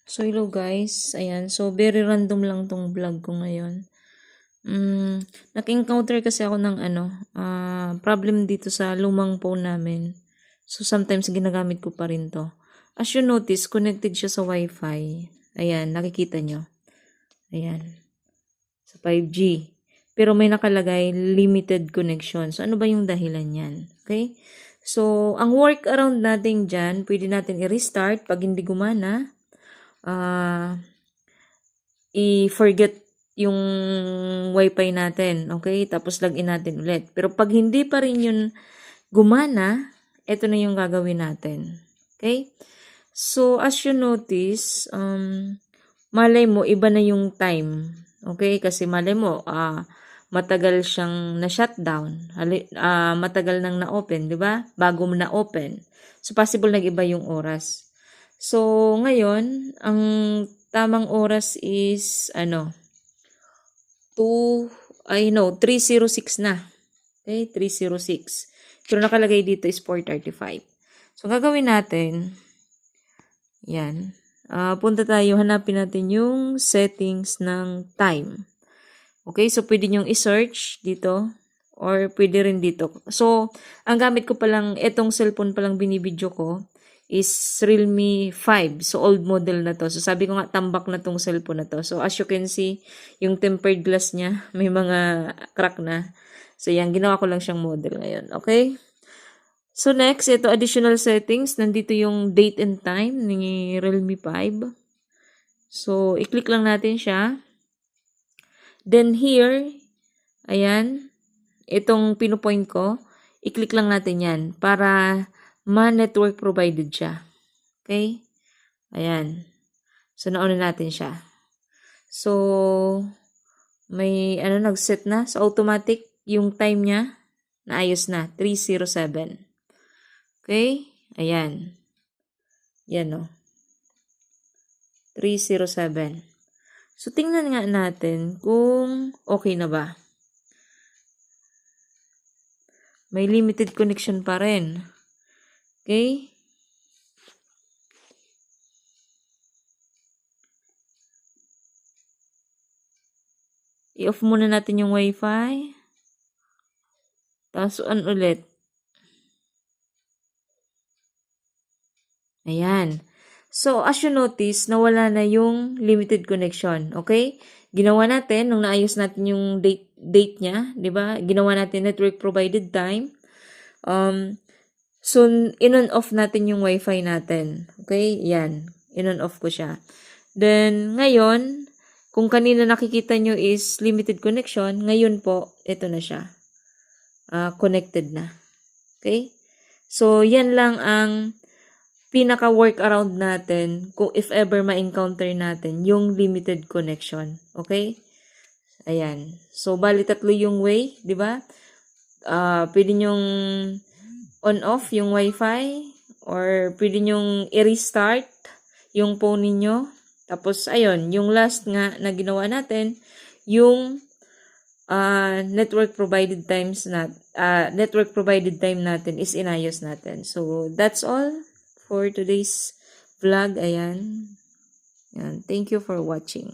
So, hello guys. Ayan. So, very random lang tong vlog ko ngayon. Nag-encounter kasi ako ng problem dito sa lumang phone namin. So, sometimes ginagamit ko pa rin to. As you notice, connected siya sa Wi-Fi. Ayan, nakikita nyo. Ayan. Sa 5G. Pero may nakalagay, limited connection. So, ano ba yung dahilan yan? Okay? So, ang workaround natin dyan, pwede natin i-restart pag hindi gumana. I-forget yung wifi natin, okay? Tapos login natin ulit. Pero pag hindi pa rin yun gumana, ito na yung gagawin natin. Okay? So, as you notice, malay mo, iba na yung time. Okay? Kasi malay mo, matagal siyang na-shutdown. Matagal nang na-open, di ba? Bago mo na-open. So, possible nag-iba yung oras. So, ngayon, ang tamang oras is, 3:06 na. Okay, 3:06. Pero nakalagay dito is 4:35. So, gagawin natin, yan. Punta tayo, hanapin natin yung settings ng time. Okay, so pwede nyong i-search dito or pwede rin dito. So, ang gamit ko palang, etong cellphone palang binibidyo ko is Realme 5. So, old model na to. So, sabi ko nga, tambak na tong cellphone na to. So, as you can see, yung tempered glass niya, may mga crack na. So, yan, ginawa ko lang siyang model ngayon. Okay? So, next, ito, additional settings. Nandito yung date and time ni Realme 5. So, i-click lang natin siya. Then, here, ayan, itong pinupoint ko, i-click lang natin yan para ma-network provided siya. Okay? Ayan. So, nauna natin siya. So, may, nag-set na. So, automatic, yung time niya, naayos na. 3:07. Okay? Ayan. Yan, o. 3:07. So, tingnan nga natin kung okay na ba. May limited connection pa rin. Okay? I-off muna natin yung Wi-Fi. Tapos, on ulit. Ayan. So, as you notice, nawala na yung limited connection. Okay? Ginawa natin, nung naayos natin yung date niya, di ba? Ginawa natin network provided time. So, in-on off natin yung Wi-Fi natin. Okay? Yan. In-on off ko siya. Then, ngayon, kung kanina nakikita nyo is limited connection, ngayon po, ito na siya. Connected na. Okay? So, yan lang ang pinaka-workaround natin kung if ever ma-encounter natin yung limited connection. Okay? Ayan. So, bali tatlo yung way, di ba? Pwede nyong on-off yung Wi-Fi or pwede nyong i-restart yung phone ninyo. Tapos, ayun, yung last nga na ginawa natin, yung network provided time natin is inayos natin. So, that's all for today's vlog. Ayan. Thank you for watching.